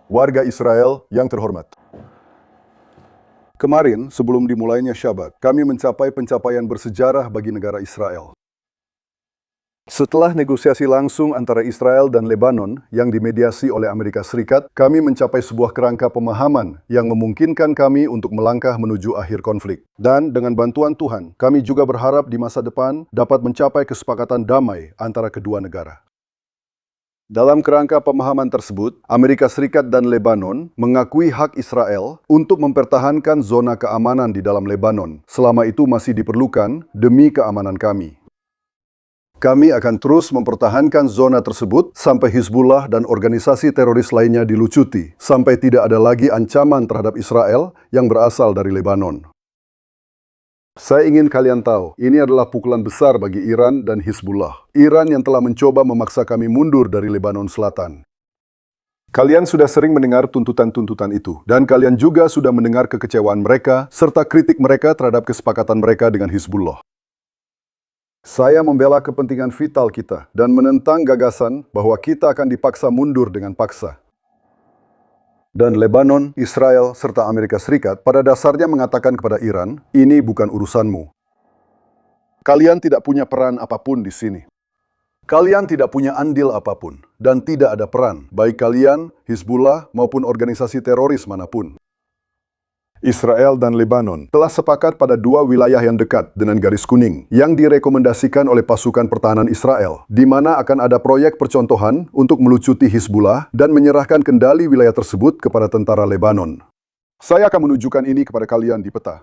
Warga Israel yang terhormat. Kemarin, sebelum dimulainya Syabat, kami mencapai pencapaian bersejarah bagi negara Israel. Setelah negosiasi langsung antara Israel dan Lebanon yang dimediasi oleh Amerika Serikat, kami mencapai sebuah kerangka pemahaman yang memungkinkan kami untuk melangkah menuju akhir konflik. Dan dengan bantuan Tuhan, kami juga berharap di masa depan dapat mencapai kesepakatan damai antara kedua negara. Dalam kerangka pemahaman tersebut, Amerika Serikat dan Lebanon mengakui hak Israel untuk mempertahankan zona keamanan di dalam Lebanon selama itu masih diperlukan demi keamanan kami. Kami akan terus mempertahankan zona tersebut sampai Hizbullah dan organisasi teroris lainnya dilucuti, sampai tidak ada lagi ancaman terhadap Israel yang berasal dari Lebanon. Saya ingin kalian tahu, ini adalah pukulan besar bagi Iran dan Hizbullah. Iran yang telah mencoba memaksa kami mundur dari Lebanon Selatan. Kalian sudah sering mendengar tuntutan-tuntutan itu, dan kalian juga sudah mendengar kekecewaan mereka, serta kritik mereka terhadap kesepakatan mereka dengan Hizbullah. Saya membela kepentingan vital kita dan menentang gagasan bahwa kita akan dipaksa mundur dengan paksa. Dan Lebanon, Israel, serta Amerika Serikat pada dasarnya mengatakan kepada Iran, ini bukan urusanmu. Kalian tidak punya peran apapun di sini. Kalian tidak punya andil apapun, dan tidak ada peran, baik kalian, Hizbullah, maupun organisasi teroris manapun. Israel dan Lebanon telah sepakat pada dua wilayah yang dekat dengan garis kuning yang direkomendasikan oleh pasukan pertahanan Israel, di mana akan ada proyek percontohan untuk melucuti Hizbullah dan menyerahkan kendali wilayah tersebut kepada tentara Lebanon. Saya akan menunjukkan ini kepada kalian di peta.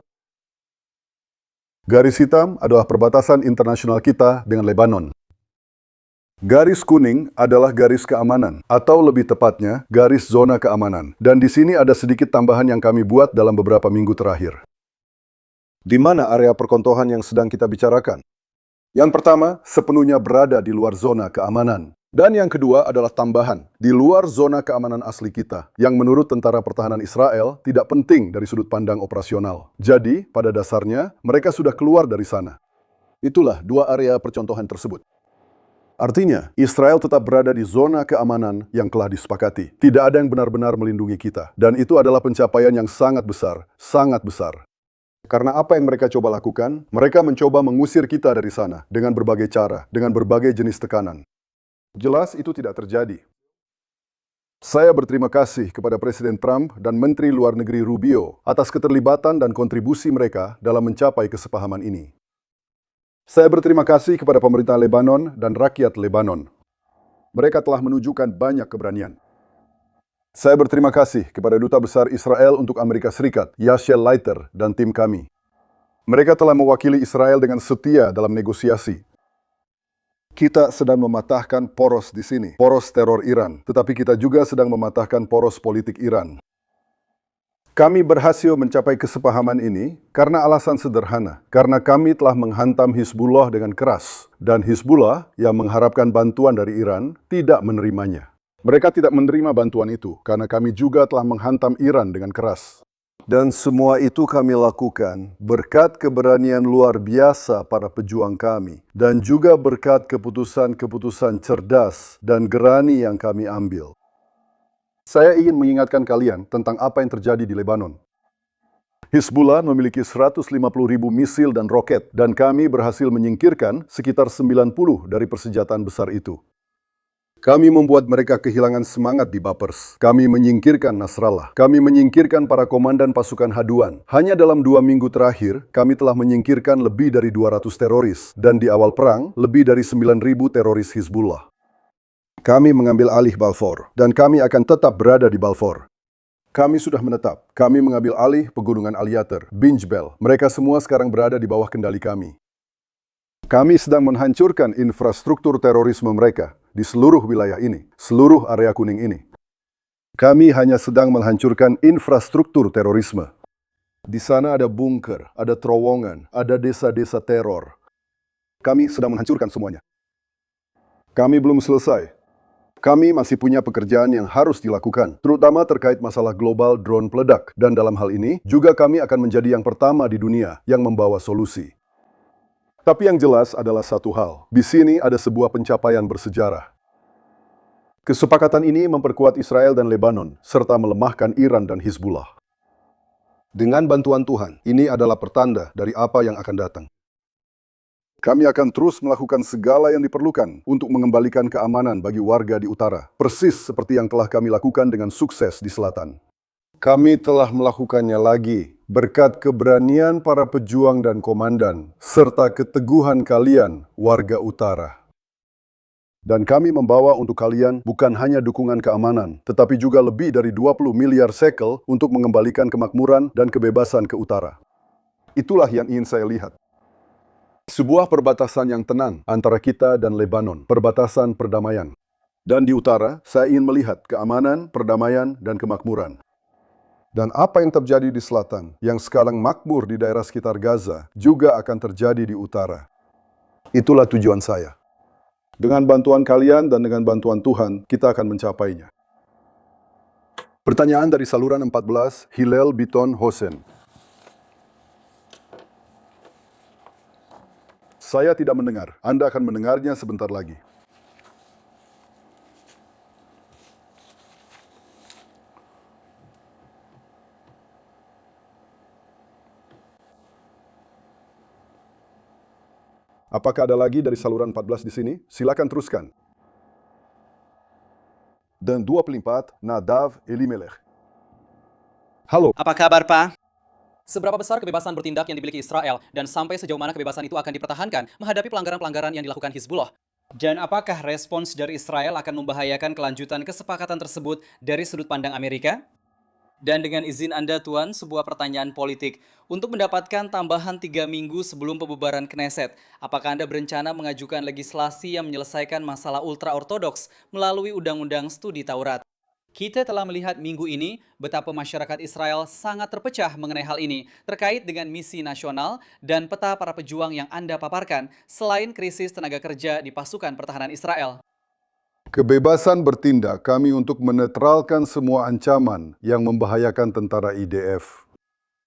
Garis hitam adalah perbatasan internasional kita dengan Lebanon. Garis kuning adalah garis keamanan, atau lebih tepatnya, garis zona keamanan. Dan di sini ada sedikit tambahan yang kami buat dalam beberapa minggu terakhir. Di mana area perkontohan yang sedang kita bicarakan? Yang pertama, sepenuhnya berada di luar zona keamanan. Dan yang kedua adalah tambahan, di luar zona keamanan asli kita, yang menurut tentara pertahanan Israel tidak penting dari sudut pandang operasional. Jadi, pada dasarnya, mereka sudah keluar dari sana. Itulah dua area percontohan tersebut. Artinya, Israel tetap berada di zona keamanan yang telah disepakati. Tidak ada yang benar-benar melindungi kita. Dan itu adalah pencapaian yang sangat besar, sangat besar. Karena apa yang mereka coba lakukan? Mereka mencoba mengusir kita dari sana dengan berbagai cara, dengan berbagai jenis tekanan. Jelas itu tidak terjadi. Saya berterima kasih kepada Presiden Trump dan Menteri Luar Negeri Rubio atas keterlibatan dan kontribusi mereka dalam mencapai kesepahaman ini. Saya berterima kasih kepada pemerintah Lebanon dan rakyat Lebanon. Mereka telah menunjukkan banyak keberanian. Saya berterima kasih kepada Duta Besar Israel untuk Amerika Serikat, Yashel Leiter, dan tim kami. Mereka telah mewakili Israel dengan setia dalam negosiasi. Kita sedang mematahkan poros di sini, poros teror Iran, tetapi kita juga sedang mematahkan poros politik Iran. Kami berhasil mencapai kesepahaman ini karena alasan sederhana, karena kami telah menghantam Hizbullah dengan keras, dan Hizbullah yang mengharapkan bantuan dari Iran tidak menerimanya. Mereka tidak menerima bantuan itu, karena kami juga telah menghantam Iran dengan keras. Dan semua itu kami lakukan berkat keberanian luar biasa para pejuang kami, dan juga berkat keputusan-keputusan cerdas dan gerani yang kami ambil. Saya ingin mengingatkan kalian tentang apa yang terjadi di Lebanon. Hizbullah memiliki 150.000 misil dan roket, dan kami berhasil menyingkirkan sekitar 90 dari persenjataan besar itu. Kami membuat mereka kehilangan semangat di Bapers. Kami menyingkirkan Nasrallah. Kami menyingkirkan para komandan pasukan haduan. Hanya dalam 2 minggu terakhir, kami telah menyingkirkan lebih dari 200 teroris, dan di awal perang, lebih dari 9.000 teroris Hizbullah. Kami mengambil alih Balfour, dan kami akan tetap berada di Balfour. Kami sudah menetap. Kami mengambil alih pegunungan Aliater, Binjbel. Mereka semua sekarang berada di bawah kendali kami. Kami sedang menghancurkan infrastruktur terorisme mereka di seluruh wilayah ini, seluruh area kuning ini. Kami hanya sedang menghancurkan infrastruktur terorisme. Di sana ada bunker, ada terowongan, ada desa-desa teror. Kami sedang menghancurkan semuanya. Kami belum selesai. Kami masih punya pekerjaan yang harus dilakukan, terutama terkait masalah global drone peledak. Dan dalam hal ini, juga kami akan menjadi yang pertama di dunia yang membawa solusi. Tapi yang jelas adalah satu hal. Di sini ada sebuah pencapaian bersejarah. Kesepakatan ini memperkuat Israel dan Lebanon, serta melemahkan Iran dan Hizbullah. Dengan bantuan Tuhan, ini adalah pertanda dari apa yang akan datang. Kami akan terus melakukan segala yang diperlukan untuk mengembalikan keamanan bagi warga di utara, persis seperti yang telah kami lakukan dengan sukses di selatan. Kami telah melakukannya lagi berkat keberanian para pejuang dan komandan, serta keteguhan kalian, warga utara. Dan kami membawa untuk kalian bukan hanya dukungan keamanan, tetapi juga lebih dari 20 miliar shekel untuk mengembalikan kemakmuran dan kebebasan ke utara. Itulah yang ingin saya lihat. Sebuah perbatasan yang tenang antara kita dan Lebanon, perbatasan perdamaian. Dan di utara, saya ingin melihat keamanan, perdamaian, dan kemakmuran. Dan apa yang terjadi di selatan, yang sekarang makmur di daerah sekitar Gaza, juga akan terjadi di utara. Itulah tujuan saya. Dengan bantuan kalian dan dengan bantuan Tuhan, kita akan mencapainya. Pertanyaan dari saluran 14, Hillel Biton Hosen. Saya tidak mendengar. Anda akan mendengarnya sebentar lagi. Apakah ada lagi dari saluran 14 di sini? Silakan teruskan. Dan 24, Nadav Elimelech. Halo. Apa kabar, Pak? Seberapa besar kebebasan bertindak yang dimiliki Israel dan sampai sejauh mana kebebasan itu akan dipertahankan menghadapi pelanggaran-pelanggaran yang dilakukan Hizbullah? Dan apakah respons dari Israel akan membahayakan kelanjutan kesepakatan tersebut dari sudut pandang Amerika? Dan dengan izin Anda, Tuan, sebuah pertanyaan politik. Untuk mendapatkan tambahan 3 minggu sebelum pembubaran Knesset, apakah Anda berencana mengajukan legislasi yang menyelesaikan masalah ultra-ortodoks melalui Undang-Undang Studi Taurat? Kita telah melihat minggu ini betapa masyarakat Israel sangat terpecah mengenai hal ini terkait dengan misi nasional dan peta para pejuang yang Anda paparkan selain krisis tenaga kerja di pasukan pertahanan Israel. Kebebasan bertindak kami untuk menetralkan semua ancaman yang membahayakan tentara IDF.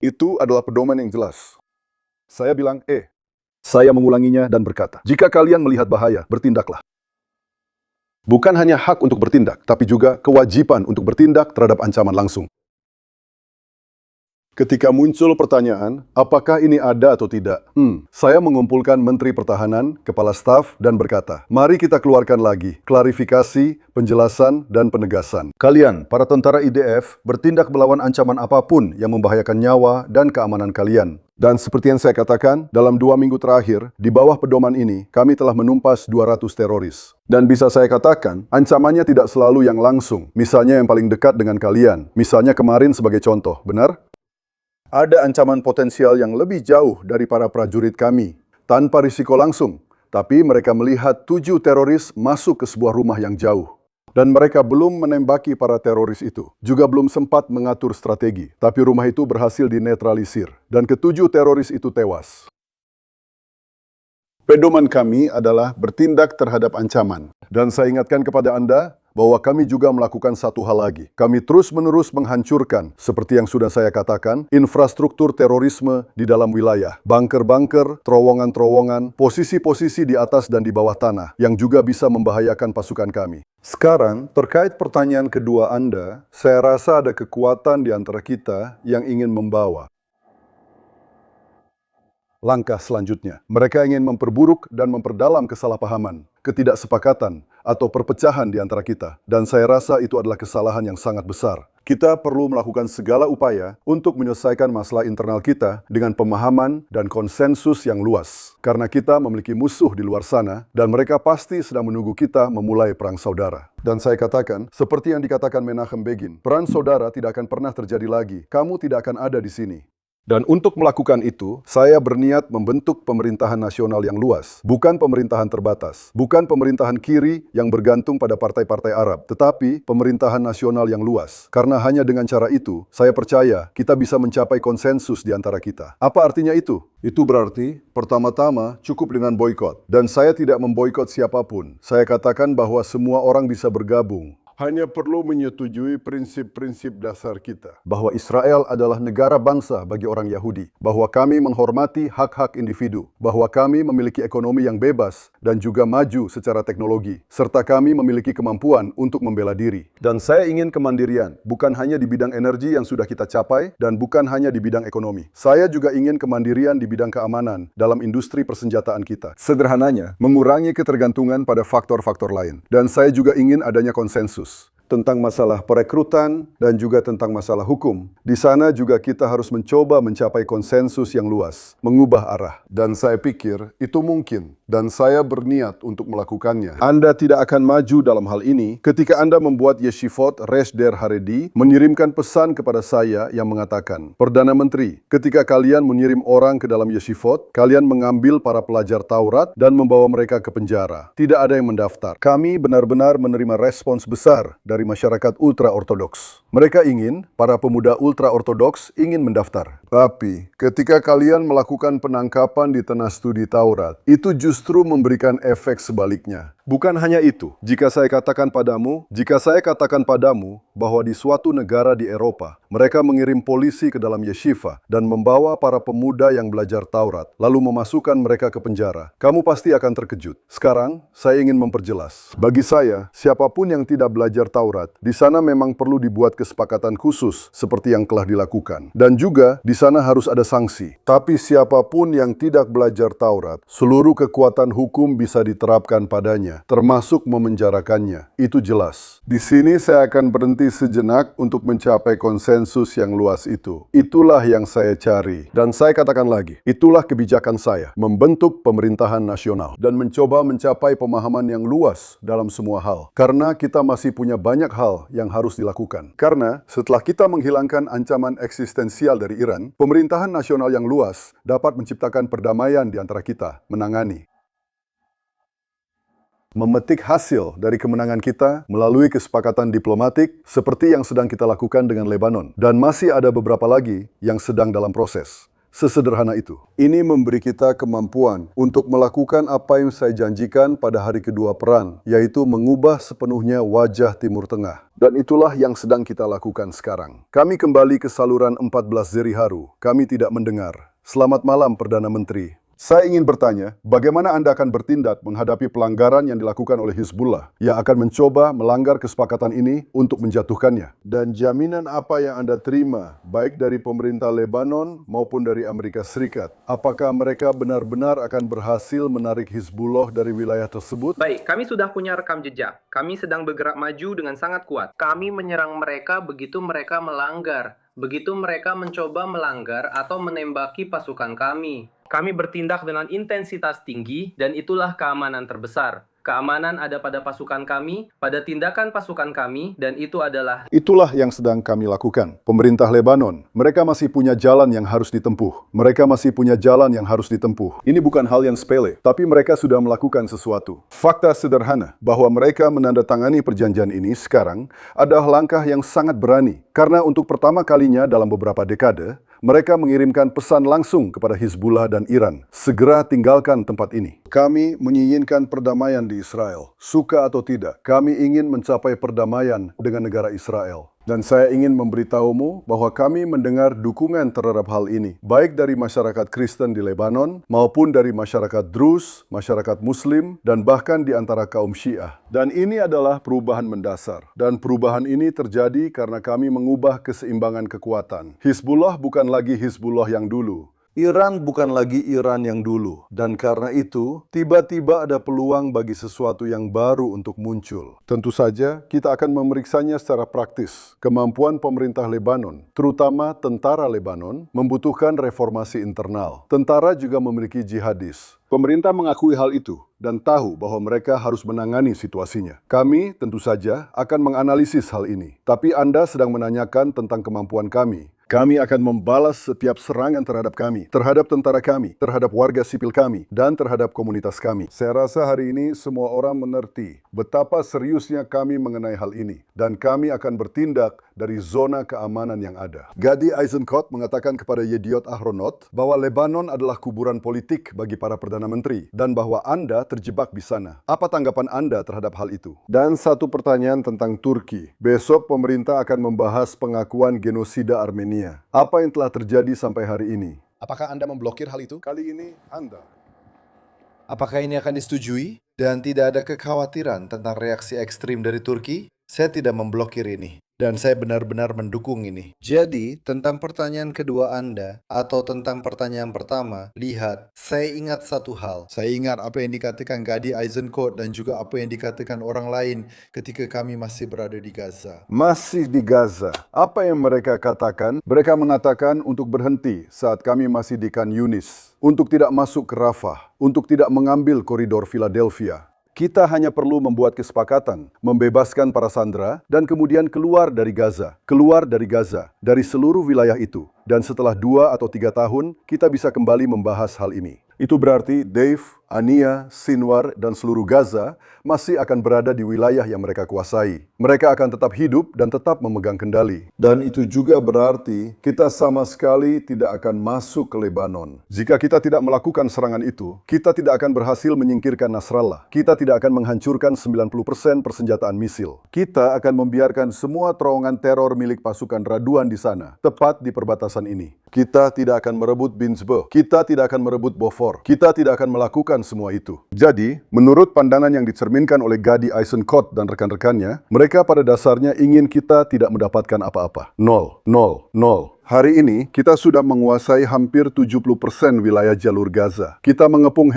Itu adalah pedoman yang jelas. Saya bilang, Saya mengulanginya dan berkata, jika kalian melihat bahaya, bertindaklah. Bukan hanya hak untuk bertindak, tapi juga kewajiban untuk bertindak terhadap ancaman langsung. Ketika muncul pertanyaan, apakah ini ada atau tidak? Saya mengumpulkan Menteri Pertahanan, Kepala Staf, dan berkata, mari kita keluarkan lagi klarifikasi, penjelasan, dan penegasan. Kalian, para tentara IDF, bertindak melawan ancaman apapun yang membahayakan nyawa dan keamanan kalian. Dan seperti yang saya katakan, dalam 2 minggu terakhir, di bawah pedoman ini, kami telah menumpas 200 teroris. Dan bisa saya katakan, ancamannya tidak selalu yang langsung. Misalnya yang paling dekat dengan kalian. Misalnya kemarin sebagai contoh, benar? Ada ancaman potensial yang lebih jauh dari para prajurit kami, tanpa risiko langsung. Tapi mereka melihat 7 teroris masuk ke sebuah rumah yang jauh. Dan mereka belum menembaki para teroris itu. Juga belum sempat mengatur strategi. Tapi rumah itu berhasil dinetralisir. Dan ke-7 teroris itu tewas. Pedoman kami adalah bertindak terhadap ancaman. Dan saya ingatkan kepada Anda, bahwa kami juga melakukan satu hal lagi. Kami terus-menerus menghancurkan, seperti yang sudah saya katakan, infrastruktur terorisme di dalam wilayah. Bunker-bunker, terowongan-terowongan, posisi-posisi di atas dan di bawah tanah, yang juga bisa membahayakan pasukan kami. Sekarang, terkait pertanyaan kedua Anda, saya rasa ada kekuatan di antara kita yang ingin membawa. Langkah selanjutnya, mereka ingin memperburuk dan memperdalam kesalahpahaman, ketidaksepakatan, atau perpecahan di antara kita. Dan saya rasa itu adalah kesalahan yang sangat besar. Kita perlu melakukan segala upaya untuk menyelesaikan masalah internal kita dengan pemahaman dan konsensus yang luas. Karena kita memiliki musuh di luar sana, dan mereka pasti sedang menunggu kita memulai perang saudara. Dan saya katakan, seperti yang dikatakan Menachem Begin, perang saudara tidak akan pernah terjadi lagi. Kamu tidak akan ada di sini. Dan untuk melakukan itu, saya berniat membentuk pemerintahan nasional yang luas, bukan pemerintahan terbatas, bukan pemerintahan kiri yang bergantung pada partai-partai Arab, tetapi pemerintahan nasional yang luas. Karena hanya dengan cara itu, saya percaya kita bisa mencapai konsensus di antara kita. Apa artinya itu? Itu berarti, pertama-tama cukup dengan boikot. Dan saya tidak memboikot siapapun. Saya katakan bahwa semua orang bisa bergabung. hanya perlu menyetujui prinsip-prinsip dasar kita. Bahwa Israel adalah negara bangsa bagi orang Yahudi. Bahwa kami menghormati hak-hak individu. Bahwa kami memiliki ekonomi yang bebas dan juga maju secara teknologi. Serta kami memiliki kemampuan untuk membela diri. Dan saya ingin kemandirian, bukan hanya di bidang energi yang sudah kita capai dan bukan hanya di bidang ekonomi. Saya juga ingin kemandirian di bidang keamanan dalam industri persenjataan kita. Sederhananya, mengurangi ketergantungan pada faktor-faktor lain. Dan saya juga ingin adanya konsensus tentang masalah perekrutan dan juga tentang masalah hukum. Di sana juga kita harus mencoba mencapai konsensus yang luas, mengubah arah. Dan saya pikir itu mungkin, dan saya berniat untuk melakukannya. Anda tidak akan maju dalam hal ini ketika Anda membuat Yeshivot Resh Der Haredi mengirimkan pesan kepada saya yang mengatakan, Perdana Menteri, ketika kalian mengirim orang ke dalam Yeshivot, kalian mengambil para pelajar Taurat dan membawa mereka ke penjara. Tidak ada yang mendaftar. Kami benar-benar menerima respons besar dari masyarakat ultra-ortodoks. Mereka ingin, para pemuda ultra-ortodoks ingin mendaftar. Tapi, ketika kalian melakukan penangkapan di tanah studi Taurat, itu justru memberikan efek sebaliknya. Bukan hanya itu, jika saya katakan padamu bahwa di suatu negara di Eropa, mereka mengirim polisi ke dalam yeshiva dan membawa para pemuda yang belajar Taurat, lalu memasukkan mereka ke penjara, kamu pasti akan terkejut. Sekarang, saya ingin memperjelas. Bagi saya, siapapun yang tidak belajar Taurat, di sana memang perlu dibuat kesepakatan khusus seperti yang telah dilakukan. Dan juga, di sana harus ada sanksi. Tapi siapapun yang tidak belajar Taurat, seluruh kekuatan hukum bisa diterapkan padanya, termasuk memenjarakannya. Itu jelas. Di sini saya akan berhenti sejenak untuk mencapai konsensus yang luas itu. Itulah yang saya cari. Dan saya katakan lagi, itulah kebijakan saya, membentuk pemerintahan nasional dan mencoba mencapai pemahaman yang luas dalam semua hal. Karena kita masih punya banyak hal yang harus dilakukan. Karena setelah kita menghilangkan ancaman eksistensial dari Iran, pemerintahan nasional yang luas dapat menciptakan perdamaian di antara kita, menangani. Memetik hasil dari kemenangan kita melalui kesepakatan diplomatik seperti yang sedang kita lakukan dengan Lebanon. Dan masih ada beberapa lagi yang sedang dalam proses. Sesederhana itu. Ini memberi kita kemampuan untuk melakukan apa yang saya janjikan pada hari kedua perang, yaitu mengubah sepenuhnya wajah Timur Tengah. Dan itulah yang sedang kita lakukan sekarang. Kami kembali ke saluran 14 Zeriharu. Kami tidak mendengar. Selamat malam, Perdana Menteri. Saya ingin bertanya, bagaimana Anda akan bertindak menghadapi pelanggaran yang dilakukan oleh Hizbullah yang akan mencoba melanggar kesepakatan ini untuk menjatuhkannya? Dan jaminan apa yang Anda terima, baik dari pemerintah Lebanon maupun dari Amerika Serikat? Apakah mereka benar-benar akan berhasil menarik Hizbullah dari wilayah tersebut? Baik, kami sudah punya rekam jejak. Kami sedang bergerak maju dengan sangat kuat. Kami menyerang mereka begitu mereka melanggar. Begitu mereka mencoba melanggar atau menembaki pasukan kami. Kami bertindak dengan intensitas tinggi dan itulah keamanan terbesar. Keamanan ada pada pasukan kami, pada tindakan pasukan kami, dan itu adalah... Itulah yang sedang kami lakukan. Pemerintah Lebanon, mereka masih punya jalan yang harus ditempuh. Mereka masih punya jalan yang harus ditempuh. Ini bukan hal yang sepele, tapi mereka sudah melakukan sesuatu. Fakta sederhana bahwa mereka menandatangani perjanjian ini sekarang adalah langkah yang sangat berani. Karena untuk pertama kalinya dalam beberapa dekade, mereka mengirimkan pesan langsung kepada Hizbullah dan Iran. Segera tinggalkan tempat ini. Kami menginginkan perdamaian di Israel. Suka atau tidak, kami ingin mencapai perdamaian dengan negara Israel. Dan saya ingin memberitahumu bahwa kami mendengar dukungan terhadap hal ini, baik dari masyarakat Kristen di Lebanon, maupun dari masyarakat Druze, masyarakat Muslim, dan bahkan di antara kaum Syiah. Dan ini adalah perubahan mendasar. Dan perubahan ini terjadi karena kami mengubah keseimbangan kekuatan. Hizbullah bukan lagi Hizbullah yang dulu. Iran bukan lagi Iran yang dulu. Dan karena itu, tiba-tiba ada peluang bagi sesuatu yang baru untuk muncul. Tentu saja, kita akan memeriksanya secara praktis. Kemampuan pemerintah Lebanon, terutama tentara Lebanon, membutuhkan reformasi internal. Tentara juga memiliki jihadis. Pemerintah mengakui hal itu dan tahu bahwa mereka harus menangani situasinya. Kami tentu saja akan menganalisis hal ini. Tapi Anda sedang menanyakan tentang kemampuan kami. Kami akan membalas setiap serangan terhadap kami, terhadap tentara kami, terhadap warga sipil kami, dan terhadap komunitas kami. Saya rasa hari ini semua orang mengerti betapa seriusnya kami mengenai hal ini, dan kami akan bertindak dari zona keamanan yang ada. Gadi Eisenkot mengatakan kepada Yediot Ahronot bahwa Lebanon adalah kuburan politik bagi para Perdana Menteri, dan bahwa Anda terjebak di sana. Apa tanggapan Anda terhadap hal itu? Dan satu pertanyaan tentang Turki. Besok pemerintah akan membahas pengakuan genosida Armenia. Apa yang telah terjadi sampai hari ini? Apakah Anda memblokir hal itu? Kali ini Anda. Apakah ini akan disetujui? Dan tidak ada kekhawatiran tentang reaksi ekstrim dari Turki? Saya tidak memblokir ini. Dan saya benar-benar mendukung ini. Jadi, tentang pertanyaan kedua Anda, atau tentang pertanyaan pertama, lihat, saya ingat satu hal. Saya ingat apa yang dikatakan Gadi Eisenkot dan juga apa yang dikatakan orang lain ketika kami masih berada di Gaza. Masih di Gaza. Apa yang mereka katakan? Mereka mengatakan untuk berhenti saat kami masih di Khan Yunis, untuk tidak masuk ke Rafah, untuk tidak mengambil koridor Philadelphia. Kita hanya perlu membuat kesepakatan, membebaskan para sandera, dan kemudian keluar dari Gaza, dari seluruh wilayah itu. Dan setelah 2 atau 3 tahun, kita bisa kembali membahas hal ini. Itu berarti Dave, Ania, Sinwar, dan seluruh Gaza masih akan berada di wilayah yang mereka kuasai. Mereka akan tetap hidup dan tetap memegang kendali. Dan itu juga berarti kita sama sekali tidak akan masuk ke Lebanon. Jika kita tidak melakukan serangan itu, kita tidak akan berhasil menyingkirkan Nasrallah. Kita tidak akan menghancurkan 90% persenjataan misil. Kita akan membiarkan semua terowongan teror milik pasukan Raduan di sana, tepat di perbatasan ini. Kita tidak akan merebut Binsbeh. Kita tidak akan merebut Beaufort. Kita tidak akan melakukan semua itu. Jadi, menurut pandangan yang dicerminkan oleh Gadi Eisenkot dan rekan-rekannya, mereka pada dasarnya ingin kita tidak mendapatkan apa-apa. 0, 0, 0. Hari ini, kita sudah menguasai hampir 70% wilayah jalur Gaza. Kita mengepung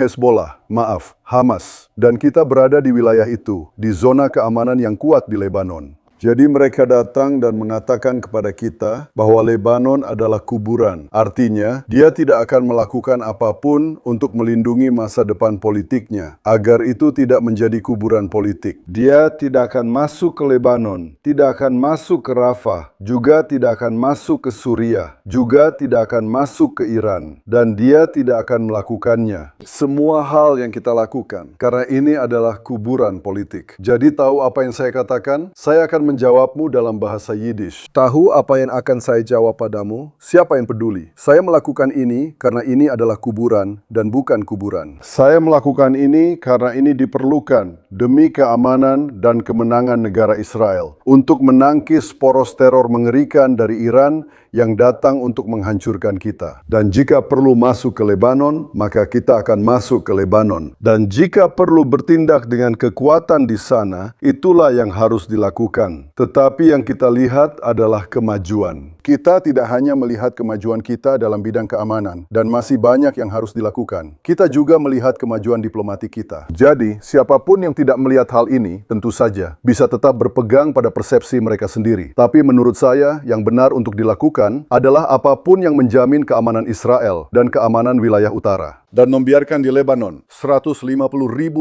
Hamas, dan kita berada di wilayah itu, di zona keamanan yang kuat di Lebanon. Jadi mereka datang dan mengatakan kepada kita bahwa Lebanon adalah kuburan. Artinya, dia tidak akan melakukan apapun untuk melindungi masa depan politiknya, agar itu tidak menjadi kuburan politik. Dia tidak akan masuk ke Lebanon, tidak akan masuk ke Rafah, juga tidak akan masuk ke Suriah, juga tidak akan masuk ke Iran. Dan dia tidak akan melakukannya. Semua hal yang kita lakukan, karena ini adalah kuburan politik. Jadi tahu apa yang saya katakan? Saya akan menjawabmu dalam bahasa Yiddish. Tahu apa yang akan saya jawab padamu? Siapa yang peduli? Saya melakukan ini karena ini adalah kuburan dan bukan kuburan. Saya melakukan ini karena ini diperlukan demi keamanan dan kemenangan negara Israel untuk menangkis poros teror mengerikan dari Iran yang datang untuk menghancurkan kita. Dan jika perlu masuk ke Lebanon, maka kita akan masuk ke Lebanon. Dan jika perlu bertindak dengan kekuatan di sana, itulah yang harus dilakukan. Tetapi yang kita lihat adalah kemajuan. Kita tidak hanya melihat kemajuan kita dalam bidang keamanan, dan masih banyak yang harus dilakukan. Kita juga melihat kemajuan diplomatik kita. Jadi, siapapun yang tidak melihat hal ini, tentu saja, bisa tetap berpegang pada persepsi mereka sendiri. Tapi menurut saya, yang benar untuk dilakukan adalah apapun yang menjamin keamanan Israel dan keamanan wilayah utara. Dan membiarkan di Lebanon 150.000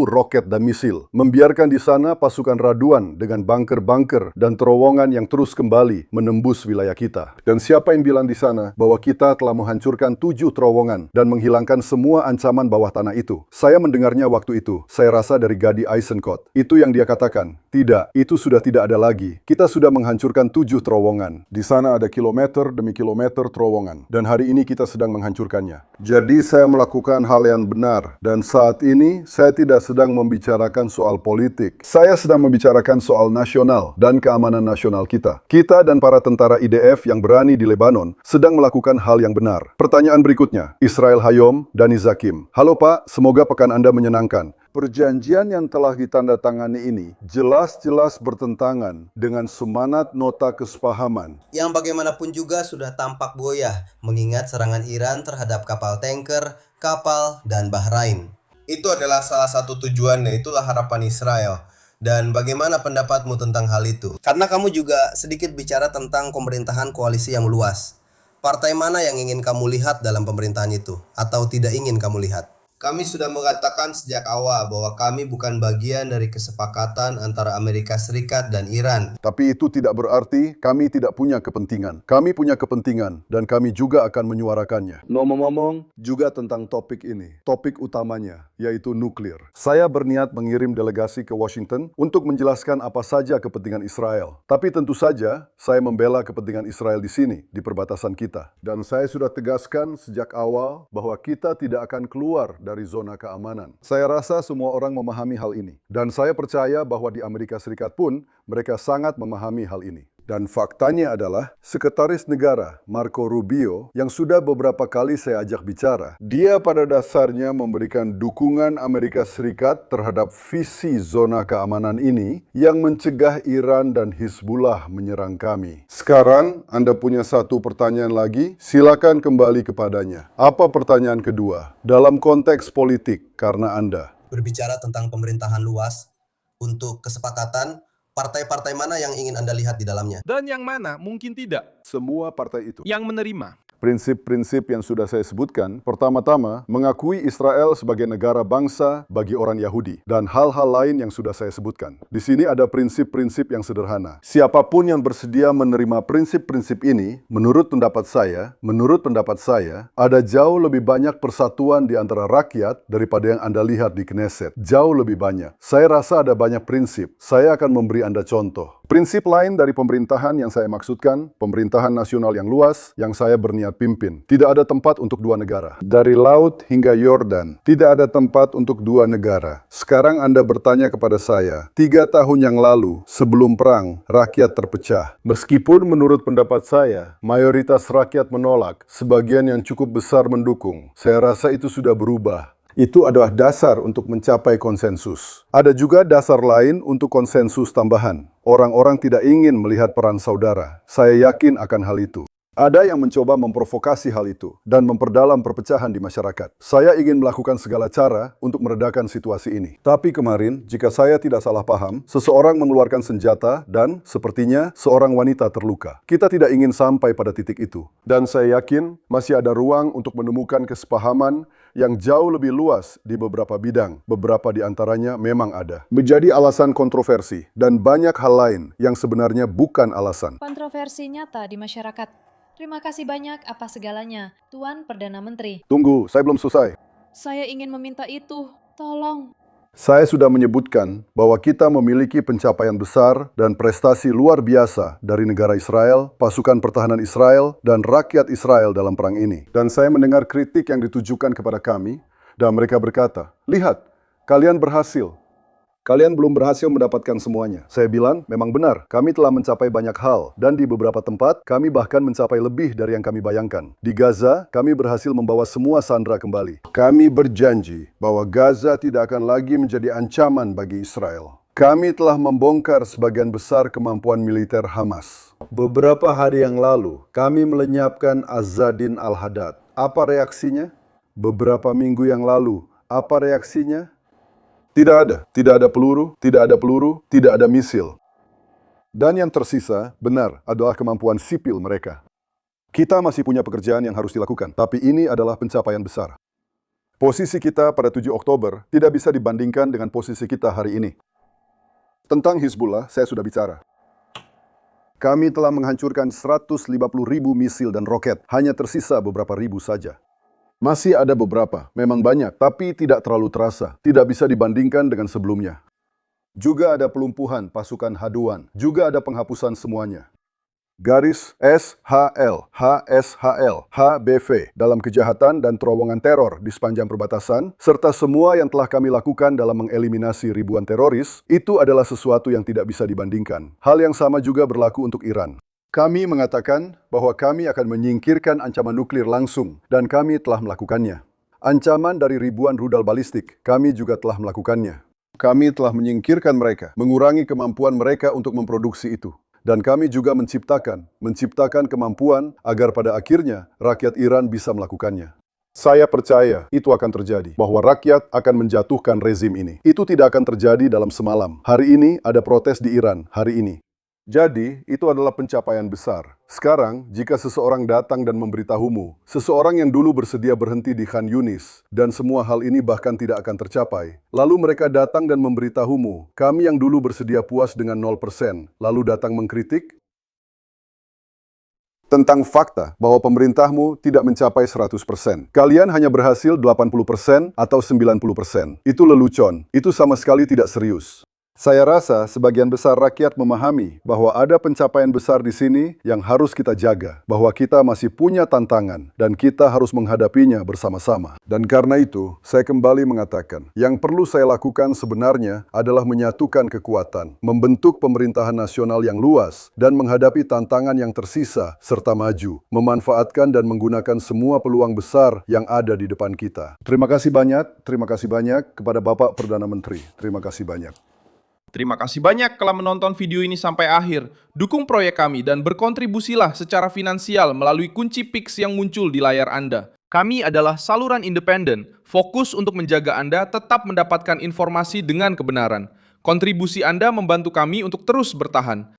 roket dan misil. Membiarkan di sana pasukan Raduan dengan bunker-bunker dan terowongan yang terus kembali menembus wilayah kita. Dan siapa yang bilang di sana bahwa kita telah menghancurkan 7 terowongan dan menghilangkan semua ancaman bawah tanah itu? Saya mendengarnya waktu itu. Saya rasa dari Gadi Eisenkot. Itu yang dia katakan. Tidak, itu sudah tidak ada lagi. Kita sudah menghancurkan 7 terowongan. Di sana ada kilometer demi kilometer terowongan. Dan hari ini kita sedang menghancurkannya. Jadi saya melakukan hal yang benar. Dan saat ini, saya tidak sedang membicarakan soal politik. Saya sedang membicarakan soal nasional dan keamanan nasional kita. Kita dan para tentara IDF yang berani di Lebanon sedang melakukan hal yang benar. Pertanyaan berikutnya, Israel Hayom, Dani Zakim. Halo Pak, semoga pekan Anda menyenangkan. Perjanjian yang telah ditandatangani ini jelas-jelas bertentangan dengan semangat nota kesepahaman. Yang bagaimanapun juga sudah tampak goyah mengingat serangan Iran terhadap kapal tanker, kapal, dan Bahrain. Itu adalah salah satu tujuan dan itulah harapan Israel. Dan bagaimana pendapatmu tentang hal itu? Karena kamu juga sedikit bicara tentang pemerintahan koalisi yang luas. Partai mana yang ingin kamu lihat dalam pemerintahan itu? Atau tidak ingin kamu lihat? Kami sudah mengatakan sejak awal bahwa kami bukan bagian dari kesepakatan antara Amerika Serikat dan Iran. Tapi itu tidak berarti kami tidak punya kepentingan. Kami punya kepentingan dan kami juga akan menyuarakannya. Ngomong-ngomong juga tentang topik ini. Topik utamanya yaitu nuklir. Saya berniat mengirim delegasi ke Washington untuk menjelaskan apa saja kepentingan Israel. Tapi tentu saja saya membela kepentingan Israel di sini, di perbatasan kita. Dan saya sudah tegaskan sejak awal bahwa kita tidak akan keluar dari zona keamanan. Saya rasa semua orang memahami hal ini. Dan saya percaya bahwa di Amerika Serikat pun mereka sangat memahami hal ini. Dan faktanya adalah Sekretaris Negara Marco Rubio yang sudah beberapa kali saya ajak bicara, dia pada dasarnya memberikan dukungan Amerika Serikat terhadap visi zona keamanan ini yang mencegah Iran dan Hizbullah menyerang kami. Sekarang Anda punya satu pertanyaan lagi, silakan kembali kepadanya. Apa pertanyaan kedua? Dalam konteks politik, karena Anda. Berbicara tentang pemerintahan luas, untuk kesepakatan, partai-partai mana yang ingin Anda lihat di dalamnya? Dan yang mana mungkin tidak. Semua partai itu. Yang menerima. Prinsip-prinsip yang sudah saya sebutkan, pertama-tama mengakui Israel sebagai negara bangsa bagi orang Yahudi dan hal-hal lain yang sudah saya sebutkan. Di sini ada prinsip-prinsip yang sederhana. Siapapun yang bersedia menerima prinsip-prinsip ini, menurut pendapat saya, ada jauh lebih banyak persatuan di antara rakyat daripada yang Anda lihat di Knesset. Jauh lebih banyak. Saya rasa ada banyak prinsip. Saya akan memberi Anda contoh. Prinsip lain dari pemerintahan yang saya maksudkan, pemerintahan nasional yang luas, yang saya berniat pimpin. Tidak ada tempat untuk dua negara. Dari laut hingga Yordan, tidak ada tempat untuk dua negara. Sekarang Anda bertanya kepada saya, 3 tahun yang lalu, sebelum perang, rakyat terpecah. Meskipun menurut pendapat saya, mayoritas rakyat menolak, sebagian yang cukup besar mendukung. Saya rasa itu sudah berubah. Itu adalah dasar untuk mencapai konsensus. Ada juga dasar lain untuk konsensus tambahan. Orang-orang tidak ingin melihat perang saudara. Saya yakin akan hal itu. Ada yang mencoba memprovokasi hal itu dan memperdalam perpecahan di masyarakat. Saya ingin melakukan segala cara untuk meredakan situasi ini. Tapi kemarin, jika saya tidak salah paham, seseorang mengeluarkan senjata dan sepertinya seorang wanita terluka. Kita tidak ingin sampai pada titik itu. Dan saya yakin masih ada ruang untuk menemukan kesepahaman yang jauh lebih luas di beberapa bidang. Beberapa di antaranya memang ada. Menjadi alasan kontroversi dan banyak hal lain yang sebenarnya bukan alasan. Kontroversi nyata di masyarakat. Terima kasih banyak atas segalanya, Tuan Perdana Menteri. Tunggu, saya belum selesai. Saya ingin meminta itu. Tolong. Saya sudah menyebutkan bahwa kita memiliki pencapaian besar dan prestasi luar biasa dari negara Israel, pasukan pertahanan Israel, dan rakyat Israel dalam perang ini. Dan saya mendengar kritik yang ditujukan kepada kami, dan mereka berkata, "Lihat, kalian berhasil. Kalian belum berhasil mendapatkan semuanya." Saya bilang, memang benar, kami telah mencapai banyak hal, dan di beberapa tempat, kami bahkan mencapai lebih dari yang kami bayangkan. Di Gaza, kami berhasil membawa semua sandera kembali. Kami berjanji bahwa Gaza tidak akan lagi menjadi ancaman bagi Israel. Kami telah membongkar sebagian besar kemampuan militer Hamas. Beberapa hari yang lalu, kami melenyapkan Azzadin al-Haddad. Apa reaksinya? Beberapa minggu yang lalu, apa reaksinya? Tidak ada peluru, tidak ada misil. Dan yang tersisa, benar, adalah kemampuan sipil mereka. Kita masih punya pekerjaan yang harus dilakukan, tapi ini adalah pencapaian besar. Posisi kita pada 7 Oktober tidak bisa dibandingkan dengan posisi kita hari ini. Tentang Hizbullah, saya sudah bicara. Kami telah menghancurkan 150.000 misil dan roket, hanya tersisa beberapa ribu saja. Masih ada beberapa, memang banyak, tapi tidak terlalu terasa. Tidak bisa dibandingkan dengan sebelumnya. Juga ada pelumpuhan pasukan H-1, juga ada penghapusan semuanya. Garis SHL, HSHL, HBV dalam kejahatan dan terowongan teror di sepanjang perbatasan, serta semua yang telah kami lakukan dalam mengeliminasi ribuan teroris, itu adalah sesuatu yang tidak bisa dibandingkan. Hal yang sama juga berlaku untuk Iran. Kami mengatakan bahwa kami akan menyingkirkan ancaman nuklir langsung, dan kami telah melakukannya. Ancaman dari ribuan rudal balistik, kami juga telah melakukannya. Kami telah menyingkirkan mereka, mengurangi kemampuan mereka untuk memproduksi itu. Dan kami juga menciptakan kemampuan agar pada akhirnya rakyat Iran bisa melakukannya. Saya percaya itu akan terjadi, bahwa rakyat akan menjatuhkan rezim ini. Itu tidak akan terjadi dalam semalam. Hari ini ada protes di Iran, hari ini. Jadi, itu adalah pencapaian besar. Sekarang, jika seseorang datang dan memberitahumu, seseorang yang dulu bersedia berhenti di Khan Yunis, dan semua hal ini bahkan tidak akan tercapai, lalu mereka datang dan memberitahumu, kami yang dulu bersedia puas dengan 0%, lalu datang mengkritik, tentang fakta bahwa pemerintahmu tidak mencapai 100%. Kalian hanya berhasil 80% atau 90%. Itu lelucon. Itu sama sekali tidak serius. Saya rasa sebagian besar rakyat memahami bahwa ada pencapaian besar di sini yang harus kita jaga, bahwa kita masih punya tantangan dan kita harus menghadapinya bersama-sama. Dan karena itu, saya kembali mengatakan, yang perlu saya lakukan sebenarnya adalah menyatukan kekuatan, membentuk pemerintahan nasional yang luas, dan menghadapi tantangan yang tersisa serta maju, memanfaatkan dan menggunakan semua peluang besar yang ada di depan kita. Terima kasih banyak kepada Bapak Perdana Menteri. Terima kasih banyak. Terima kasih banyak telah menonton video ini sampai akhir. Dukung proyek kami dan berkontribusilah secara finansial melalui kunci Pix yang muncul di layar Anda. Kami adalah saluran independen, fokus untuk menjaga Anda tetap mendapatkan informasi dengan kebenaran. Kontribusi Anda membantu kami untuk terus bertahan.